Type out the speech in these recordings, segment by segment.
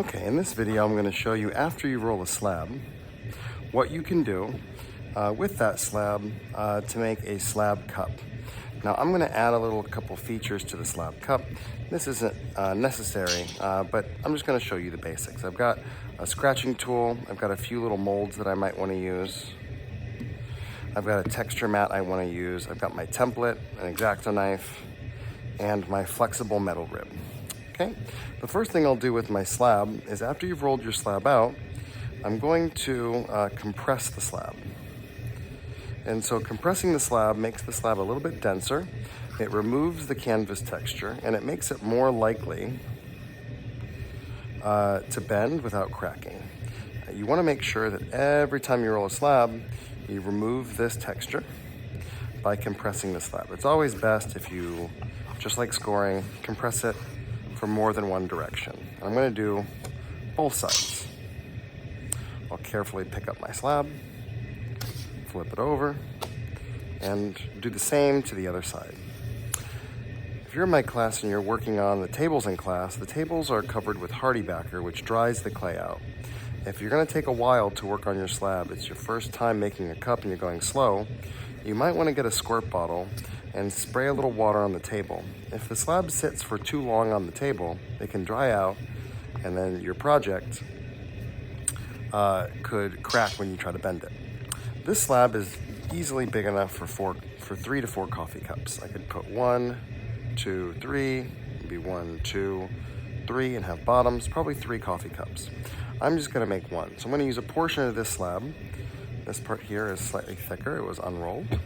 Okay, in this video I'm going to show you after you roll a slab, what you can do with that slab to make a slab cup. Now I'm going to add a couple features to the slab cup. This isn't necessary, but I'm just going to show you the basics. I've got a scratching tool, I've got a few little molds that I might want to use. I've got a texture mat I want to use. I've got my template, an X-Acto knife, and my flexible metal rib. Okay, the first thing I'll do with my slab is after you've rolled your slab out, I'm going to compress the slab. And so compressing the slab makes the slab a little bit denser. It removes the canvas texture and it makes it more likely to bend without cracking. You want to make sure that every time you roll a slab, you remove this texture by compressing the slab. It's always best if you, just like scoring, compress it for more than one direction. I'm going to do both sides. I'll carefully pick up my slab, flip it over, and do the same to the other side. If you're in my class and you're working on the tables in class, the tables are covered with hardy backer, which dries the clay out. If you're going to take a while to work on your slab, it's your first time making a cup and you're going slow, you might want to get a squirt bottle and spray a little water on the table. If the slab sits for too long on the table, it can dry out and then your project could crack when you try to bend it. This slab is easily big enough for 3 to 4 coffee cups. I could put 1, 2, 3, maybe 1, 2, 3, and have bottoms, probably 3 coffee cups. I'm just going to make one. So I'm going to use a portion of this slab. This part here is slightly thicker. It was unrolled.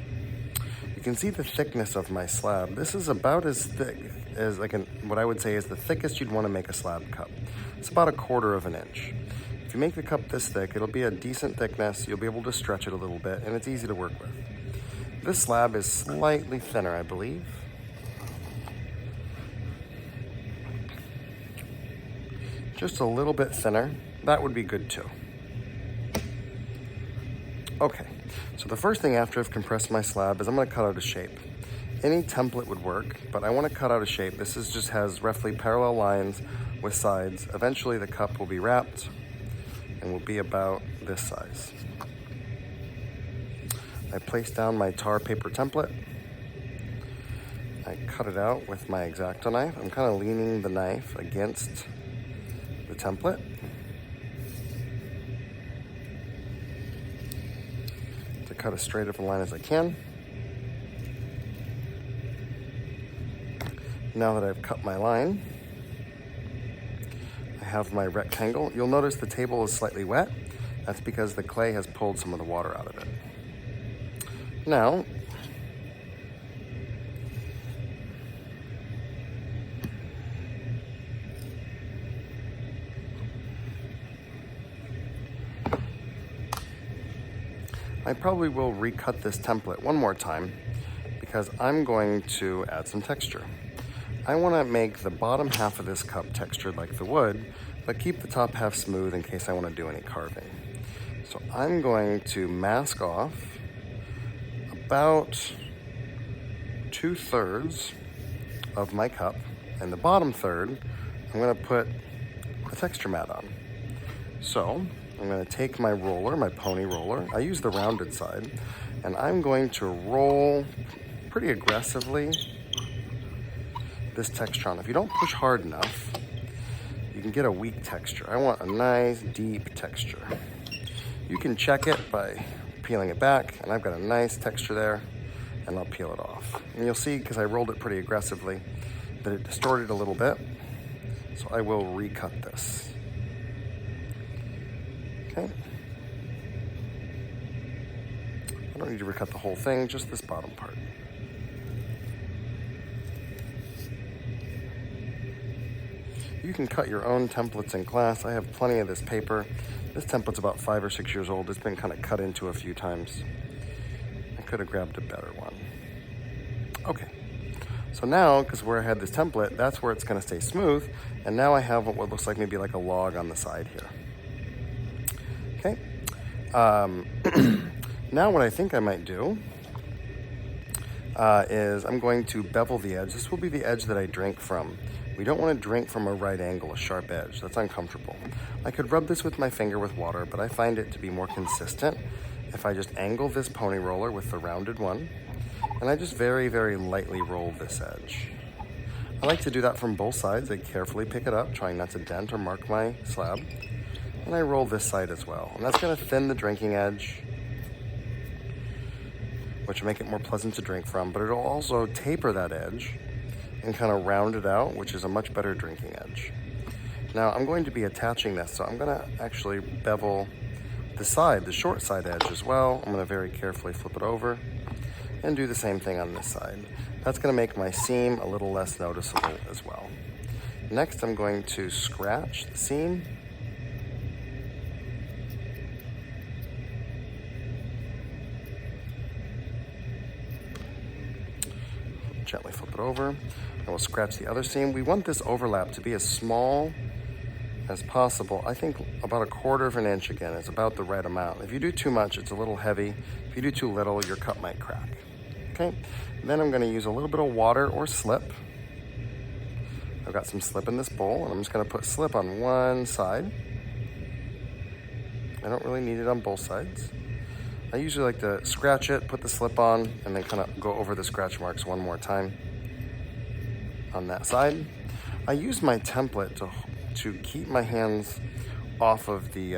You can see the thickness of my slab. This is about as thick as what I would say is the thickest you'd want to make a slab cup. It's about 1/4 of an inch. If you make the cup this thick, it'll be a decent thickness. You'll be able to stretch it a little bit, and it's easy to work with. This slab is slightly thinner, I believe. Just a little bit thinner. That would be good too. Okay, so the first thing after I've compressed my slab is I'm going to cut out a shape. Any template would work, but I want to cut out a shape. This just has roughly parallel lines with sides. Eventually the cup will be wrapped and will be about this size. I place down my tar paper template. I cut it out with my X-Acto knife. I'm kind of leaning the knife against the template. To cut as straight of a line as I can. Now that I've cut my line, I have my rectangle. You'll notice the table is slightly wet. That's because the clay has pulled some of the water out of it. Now, I probably will recut this template one more time because I'm going to add some texture. I want to make the bottom half of this cup textured like the wood, but keep the top half smooth in case I want to do any carving. So I'm going to mask off about 2/3 of my cup, and the bottom third, I'm going to put a texture mat on. So I'm going to take my roller, my pony roller. I use the rounded side, and I'm going to roll pretty aggressively this texture on. If you don't push hard enough, you can get a weak texture. I want a nice, deep texture. You can check it by peeling it back, and I've got a nice texture there, and I'll peel it off. And you'll see, because I rolled it pretty aggressively, that it distorted a little bit, so I will recut this. Okay. I don't need to recut the whole thing, just this bottom part. You can cut your own templates in class. I have plenty of this paper. This template's about 5 or 6 years old. It's been kind of cut into a few times. I could have grabbed a better one. Okay. So now, because where I had this template, that's where it's going to stay smooth. And now I have what looks like maybe like a log on the side here. Okay. Now what I think I might do is I'm going to bevel the edge. This will be the edge that I drink from. We don't want to drink from a right angle, a sharp edge. That's uncomfortable. I could rub this with my finger with water, but I find it to be more consistent if I just angle this pony roller with the rounded one, and I just very, very lightly roll this edge. I like to do that from both sides. I carefully pick it up, trying not to dent or mark my slab, and I roll this side as well. And that's going to thin the drinking edge, which will make it more pleasant to drink from, but it'll also taper that edge and kind of round it out, which is a much better drinking edge. Now I'm going to be attaching this, so I'm going to actually bevel the side, the short side edge as well. I'm going to very carefully flip it over and do the same thing on this side. That's going to make my seam a little less noticeable as well. Next, I'm going to scratch the seam. Gently flip it over, and we'll scratch the other seam. We want this overlap to be as small as possible. I think about 1/4 of an inch again is about the right amount. If you do too much, it's a little heavy. If you do too little, your cup might crack. Okay, then I'm gonna use a little bit of water or slip. I've got some slip in this bowl, and I'm just gonna put slip on one side. I don't really need it on both sides. I usually like to scratch it, put the slip on, and then kind of go over the scratch marks one more time on that side. I use my template to keep my hands off of the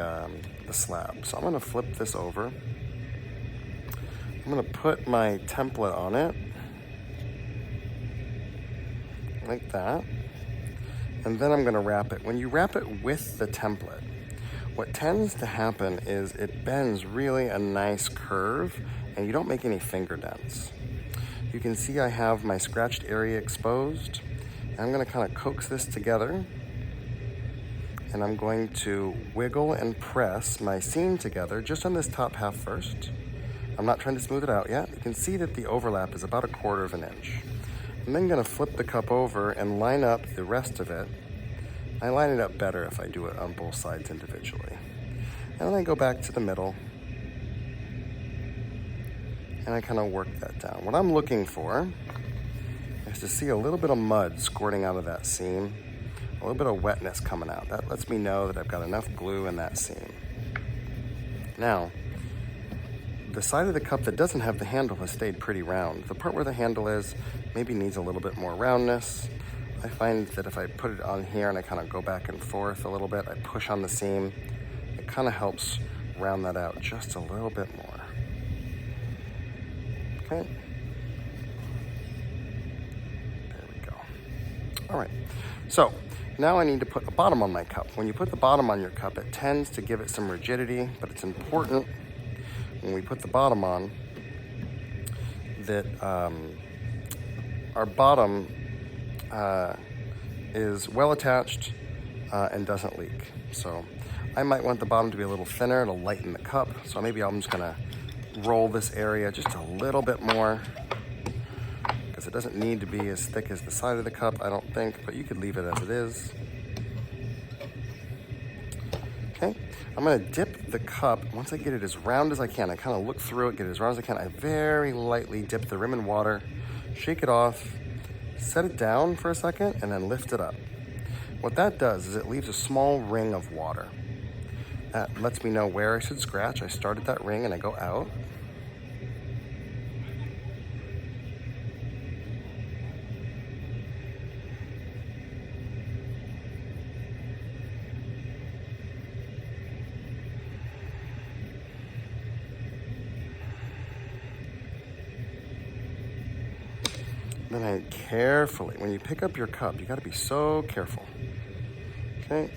slab. So I'm gonna flip this over. I'm gonna put my template on it, like that. And then I'm gonna wrap it. When you wrap it with the template, what tends to happen is it bends really a nice curve and you don't make any finger dents. You can see I have my scratched area exposed. And I'm gonna kind of coax this together, and I'm going to wiggle and press my seam together just on this top half first. I'm not trying to smooth it out yet. You can see that the overlap is about 1/4 of an inch. I'm then gonna flip the cup over and line up the rest of it. I line it up better if I do it on both sides individually. And then I go back to the middle and I kind of work that down. What I'm looking for is to see a little bit of mud squirting out of that seam, a little bit of wetness coming out. That lets me know that I've got enough glue in that seam. Now, the side of the cup that doesn't have the handle has stayed pretty round. The part where the handle is maybe needs a little bit more roundness. I find that if I put it on here and I kind of go back and forth a little bit, I push on the seam, it kind of helps round that out just a little bit more. Okay. There we go. All right. So now I need to put a bottom on my cup. When you put the bottom on your cup, it tends to give it some rigidity, but it's important when we put the bottom on that our bottom is well attached and doesn't leak. So I might want the bottom to be a little thinner to lighten the cup. So maybe I'm just gonna roll this area just a little bit more, because it doesn't need to be as thick as the side of the cup, I don't think, but you could leave it as it is. Okay, I'm gonna dip the cup. Once I get it as round as I can, I kind of look through it, get it as round as I can. I very lightly dip the rim in water, shake it off, set it down for a second, and then lift it up. What that does is it leaves a small ring of water. That lets me know where I should scratch. I start at that ring and I go out. Then I carefully, when you pick up your cup, you gotta be so careful. Okay.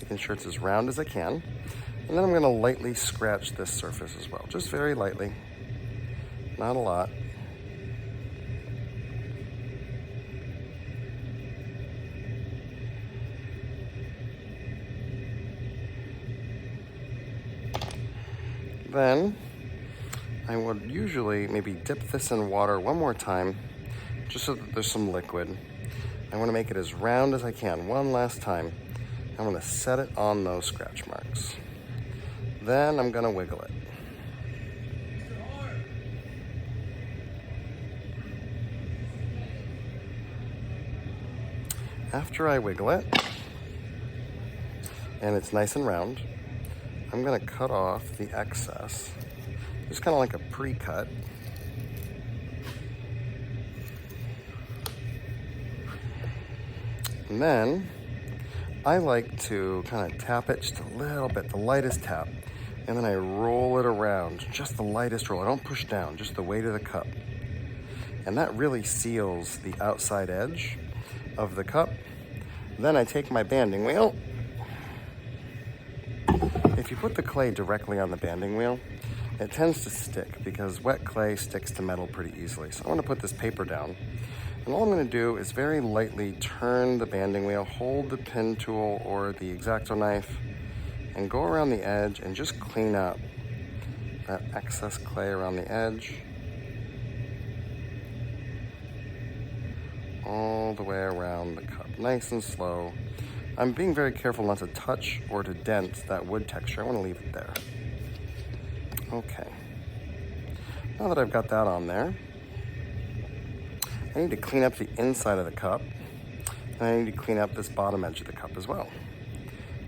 Making sure it's as round as I can. And then I'm gonna lightly scratch this surface as well, just very lightly, not a lot. Then I would usually maybe dip this in water one more time, just so that there's some liquid. I want to make it as round as I can one last time. I'm going to set it on those scratch marks. Then I'm going to wiggle it. After I wiggle it, and it's nice and round, I'm gonna cut off the excess. Just kind of like a pre-cut. And then I like to kind of tap it just a little bit, the lightest tap. And then I roll it around, just the lightest roll. I don't push down, just the weight of the cup. And that really seals the outside edge of the cup. Then I take my banding wheel. If you put the clay directly on the banding wheel, it tends to stick because wet clay sticks to metal pretty easily. So I'm gonna put this paper down. And all I'm gonna do is very lightly turn the banding wheel, hold the pin tool or the X-Acto knife, and go around the edge and just clean up that excess clay around the edge. All the way around the cup, nice and slow. I'm being very careful not to touch or to dent that wood texture. I wanna leave it there. Okay, now that I've got that on there, I need to clean up the inside of the cup, and I need to clean up this bottom edge of the cup as well.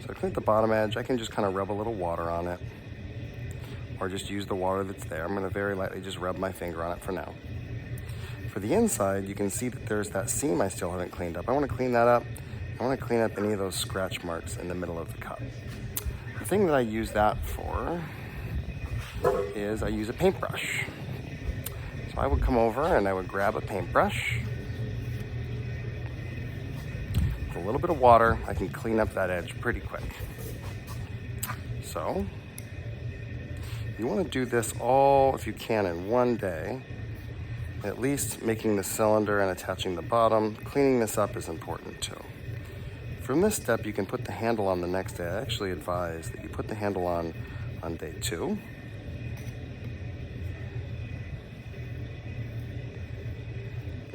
So to clean up the bottom edge, I can just kind of rub a little water on it, or just use the water that's there. I'm gonna very lightly just rub my finger on it for now. For the inside, you can see that there's that seam I still haven't cleaned up. I wanna clean that up. I wanna clean up any of those scratch marks in the middle of the cup. The thing that I use that for is I use a paintbrush. So I would come over and I would grab a paintbrush. With a little bit of water, I can clean up that edge pretty quick. So, you want to do this all, if you can, in one day. At least making the cylinder and attaching the bottom. Cleaning this up is important too. From this step, you can put the handle on the next day. I actually advise that you put the handle on day 2.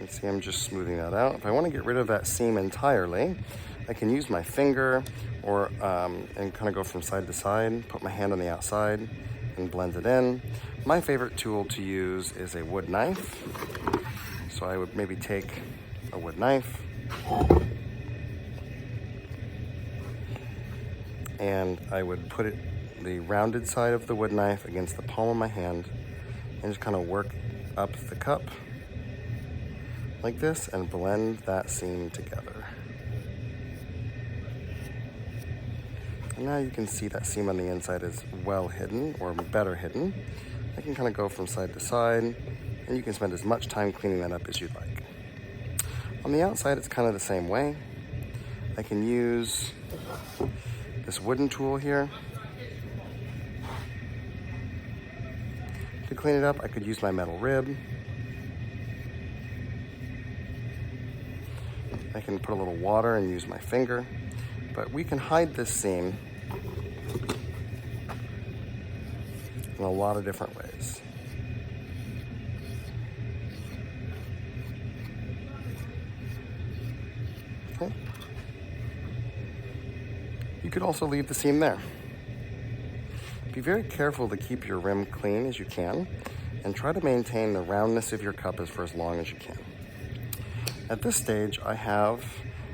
You see I'm just smoothing that out. If I want to get rid of that seam entirely, I can use my finger or and kind of go from side to side, put my hand on the outside and blend it in. My favorite tool to use is a wood knife. So I would maybe take a wood knife and I would put the rounded side of the wood knife against the palm of my hand and just kind of work up the cup like this and blend that seam together. And now you can see that seam on the inside is well hidden or better hidden. I can kind of go from side to side and you can spend as much time cleaning that up as you'd like. On the outside, it's kind of the same way. I can use this wooden tool here to clean it up. I could use my metal rib. I can put a little water and use my finger, but we can hide this seam in a lot of different ways. Okay. You could also leave the seam there. Be very careful to keep your rim clean as you can and try to maintain the roundness of your cup for as long as you can. At this stage, I have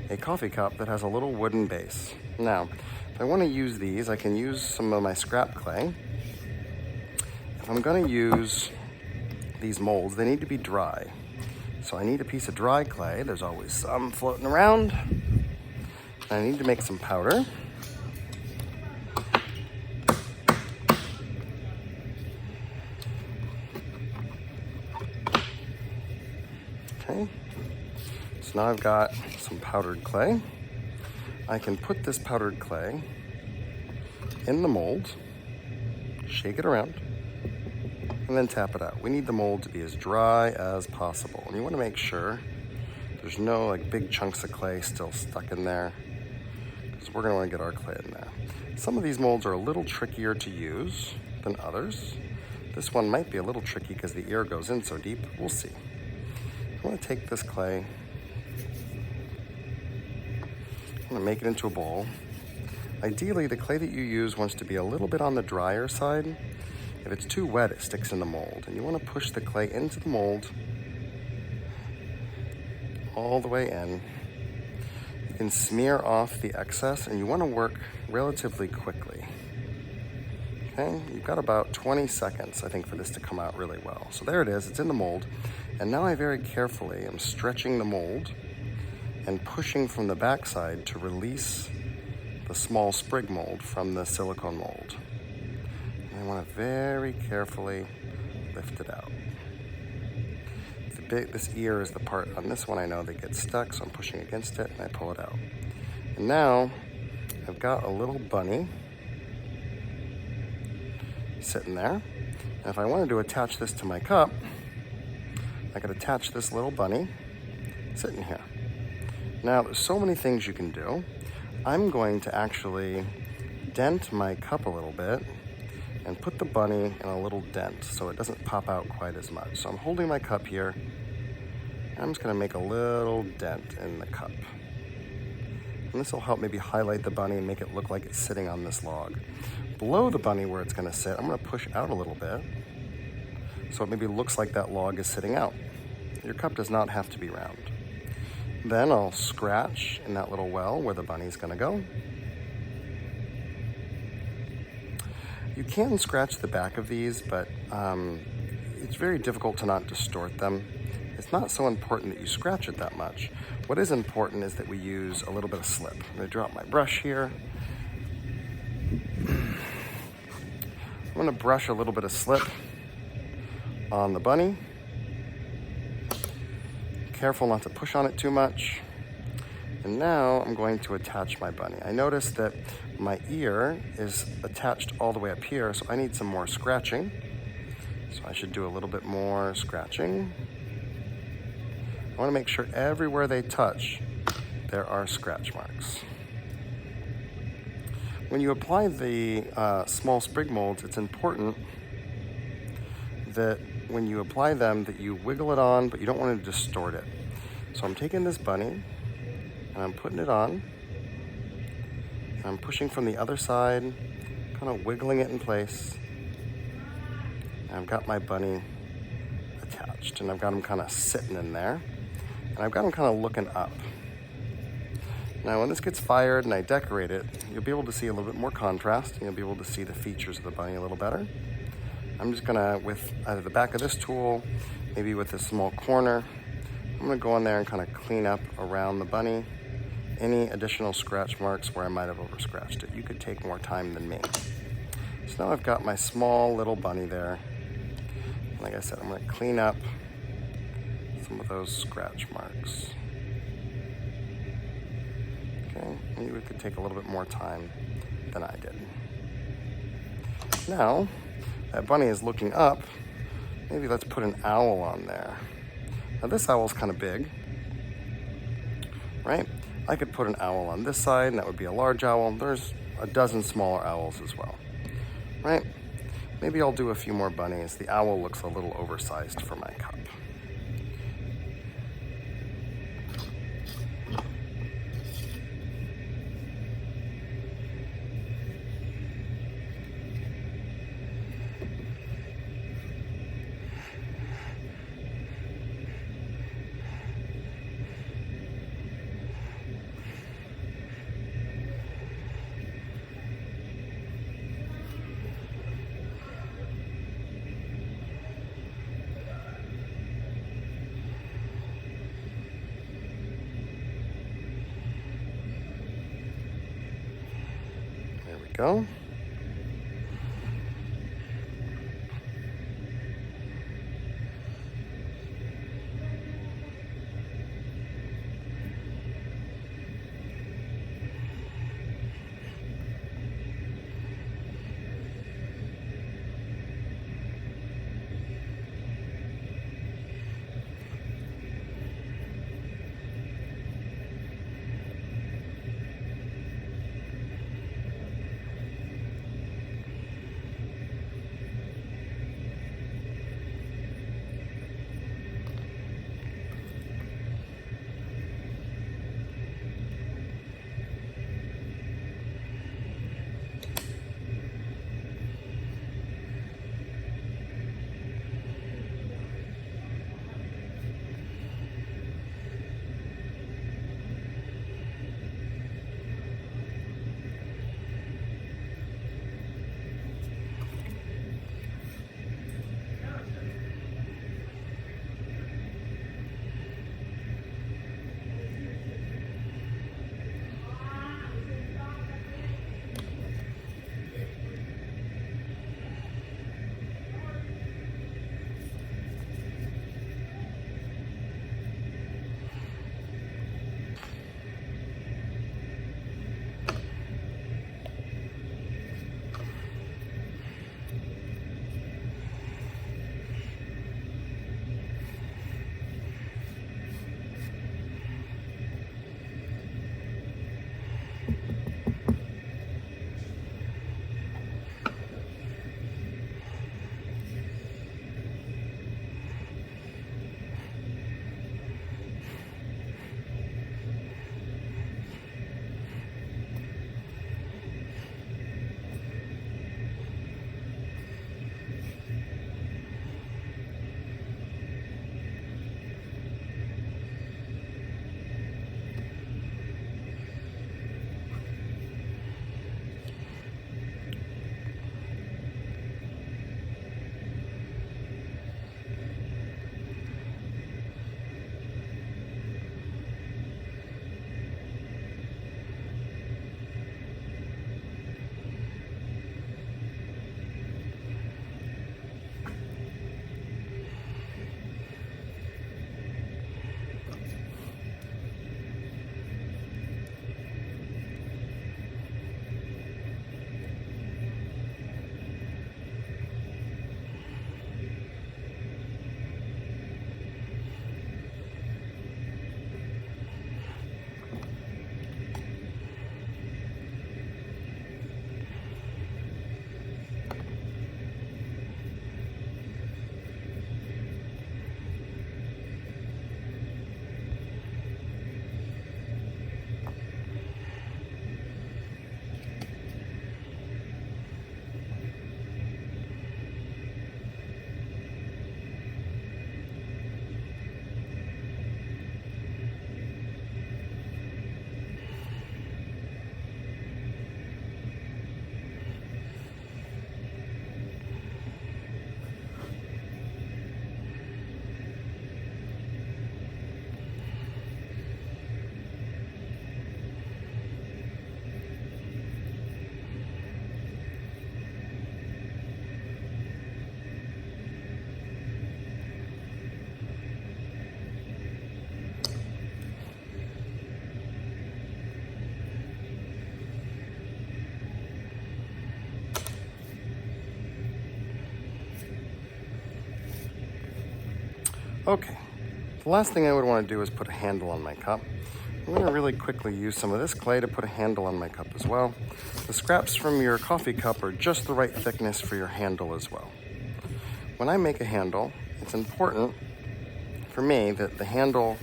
a coffee cup that has a little wooden base. Now, if I want to use these, I can use some of my scrap clay. If I'm going to use these molds, they need to be dry. So I need a piece of dry clay. There's always some floating around. I need to make some powder. Okay. So now I've got some powdered clay. I can put this powdered clay in the mold, shake it around, and then tap it out. We need the mold to be as dry as possible. And you want to make sure there's no like big chunks of clay still stuck in there, because we're going to want to get our clay in there. Some of these molds are a little trickier to use than others. This one might be a little tricky because the air goes in so deep. We'll see. I want to take this clay, I'm going to make it into a bowl. Ideally, the clay that you use wants to be a little bit on the drier side. If it's too wet, it sticks in the mold. And you want to push the clay into the mold all the way in. can smear off the excess, and you want to work relatively quickly. Okay, you've got about 20 seconds, I think, for this to come out really well. So there it is, it's in the mold. And now I very carefully am stretching the mold and pushing from the backside to release the small sprig mold from the silicone mold. And I want to very carefully lift it out. This ear is the part on this one I know that gets stuck, so I'm pushing against it and I pull it out. And now I've got a little bunny sitting there. And if I wanted to attach this to my cup, I could attach this little bunny sitting here. Now, there's so many things you can do. I'm going to actually dent my cup a little bit and put the bunny in a little dent so it doesn't pop out quite as much. So I'm holding my cup here, and I'm just gonna make a little dent in the cup. And this will help maybe highlight the bunny and make it look like it's sitting on this log. Below the bunny where it's gonna sit, I'm gonna push out a little bit so it maybe looks like that log is sitting out. Your cup does not have to be round. Then I'll scratch in that little well where the bunny's gonna go. You can scratch the back of these, but it's very difficult to not distort them. It's not so important that you scratch it that much. What is important is that we use a little bit of slip. I'm gonna drop my brush here. I'm gonna brush a little bit of slip on the bunny. Careful not to push on it too much. And now I'm going to attach my bunny. I noticed that my ear is attached all the way up here, so I need some more scratching. So I should do a little bit more scratching. I want to make sure everywhere they touch, there are scratch marks. When you apply the small sprig molds, it's important that when you apply them that you wiggle it on, but you don't want to distort it. So I'm taking this bunny and I'm putting it on. And I'm pushing from the other side, kind of wiggling it in place. And I've got my bunny attached, and I've got him kind of sitting in there. And I've got him kind of looking up. Now when this gets fired and I decorate it, you'll be able to see a little bit more contrast, and you'll be able to see the features of the bunny a little better. I'm just gonna, with either the back of this tool, maybe with a small corner, I'm gonna go in there and kind of clean up around the bunny any additional scratch marks where I might have over scratched it. You could take more time than me. So now I've got my small little bunny there. Like I said, I'm gonna clean up some of those scratch marks. Okay, maybe we could take a little bit more time than I did. Now, that bunny is looking up. Maybe let's put an owl on there. Now this owl's kind of big, right? I could put an owl on this side, and that would be a large owl. There's a dozen smaller owls as well, right? Maybe I'll do a few more bunnies. The owl looks a little oversized for my cup. Go. Okay, the last thing I would want to do is put a handle on my cup. I'm going to really quickly use some of this clay to put a handle on my cup as well. The scraps from your coffee cup are just the right thickness for your handle as well. When I make a handle, it's important for me that the handle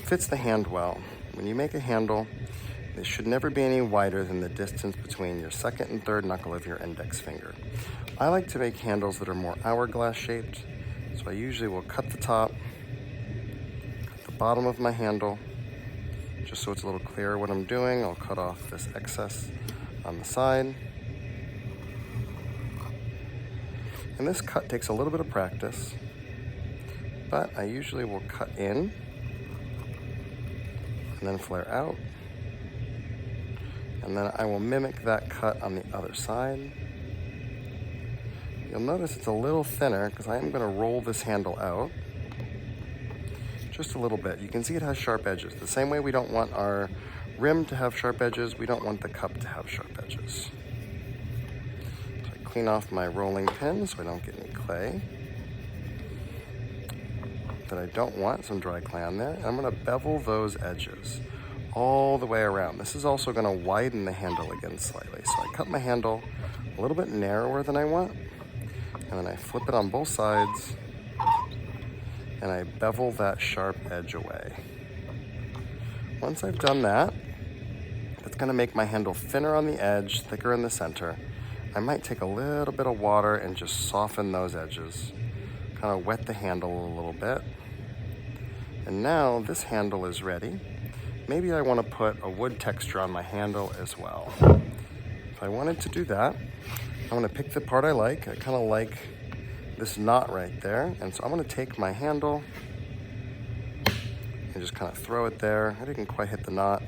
fits the hand well. When you make a handle, it should never be any wider than the distance between your second and third knuckle of your index finger. I like to make handles that are more hourglass shaped, so I usually will cut the top, cut the bottom of my handle, just so it's a little clearer what I'm doing. I'll cut off this excess on the side. And this cut takes a little bit of practice, but I usually will cut in and then flare out. And then I will mimic that cut on the other side. You'll notice it's a little thinner because I am going to roll this handle out just a little bit. You can see it has sharp edges. The same way we don't want our rim to have sharp edges, we don't want the cup to have sharp edges. So I clean off my rolling pin so I don't get any clay that I don't want, some dry clay on there. And I'm going to bevel those edges all the way around. This is also going to widen the handle again slightly. So I cut my handle a little bit narrower than I want, and then I flip it on both sides, and I bevel that sharp edge away. Once I've done that, it's going to make my handle thinner on the edge, thicker in the center. I might take a little bit of water and just soften those edges, kind of wet the handle a little bit. And now this handle is ready. Maybe I want to put a wood texture on my handle as well. If I wanted to do that, I'm going to pick the part I like. I kind of like this knot right there. And so I'm going to take my handle and just kind of throw it there. I didn't quite hit the knot,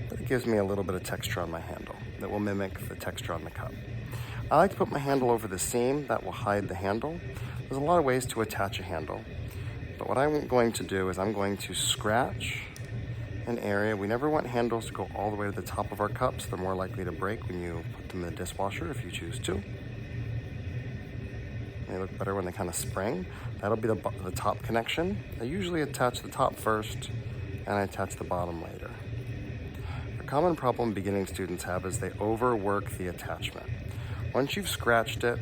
but it gives me a little bit of texture on my handle that will mimic the texture on the cup. I like to put my handle over the seam. That will hide the handle. There's a lot of ways to attach a handle, but what I'm going to do is I'm going to scratch an area. We never want handles to go all the way to the top of our cups. They're more likely to break when you put them in the dishwasher if you choose to. They look better when they kind of spring. That'll be the top connection. I usually attach the top first and I attach the bottom later. A common problem beginning students have is they overwork the attachment. Once you've scratched it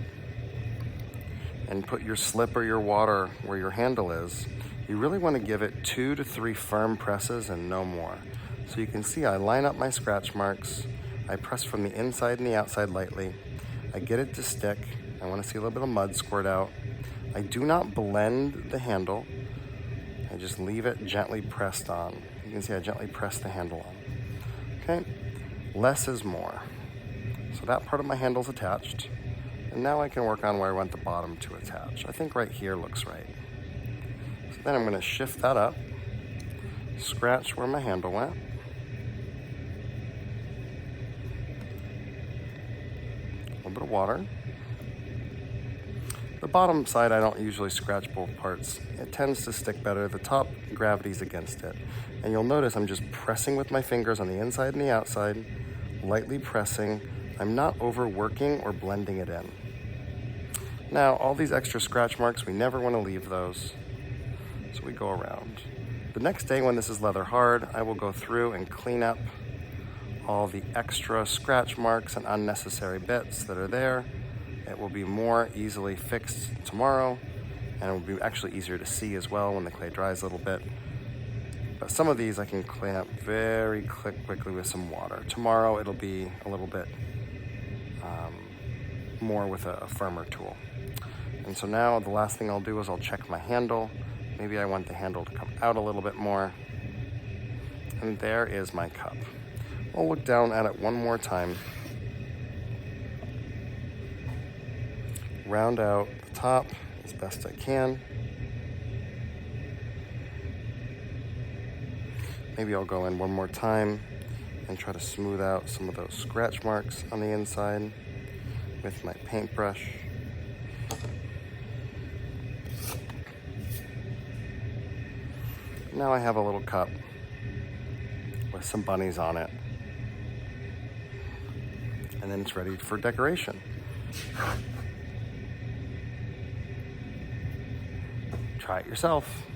and put your slip or your water where your handle is, you really want to give it 2 to 3 firm presses and no more. So you can see I line up my scratch marks, I press from the inside and the outside lightly, I get it to stick, I want to see a little bit of mud squirt out. I do not blend the handle, I just leave it gently pressed on. You can see I gently press the handle on. Okay, less is more. So that part of my handle's attached, and now I can work on where I want the bottom to attach. I think right here looks right. So then I'm going to shift that up, scratch where my handle went, a little bit of water. The bottom side I don't usually scratch both parts. It tends to stick better. The top, gravity's against it. And you'll notice I'm just pressing with my fingers on the inside and the outside, lightly pressing. I'm not overworking or blending it in. Now, all these extra scratch marks, we never want to leave those. So we go around. The next day when this is leather hard, I will go through and clean up all the extra scratch marks and unnecessary bits that are there. It will be more easily fixed tomorrow, and it will be actually easier to see as well when the clay dries a little bit. But some of these I can clean up very quickly with some water. Tomorrow it'll be a little bit more with a firmer tool. And so now the last thing I'll do is I'll check my handle. Maybe I want the handle to come out a little bit more. And there is my cup. I'll look down at it one more time. Round out the top as best I can. Maybe I'll go in one more time and try to smooth out some of those scratch marks on the inside with my paintbrush. Now I have a little cup with some bunnies on it. And then it's ready for decoration. try it yourself.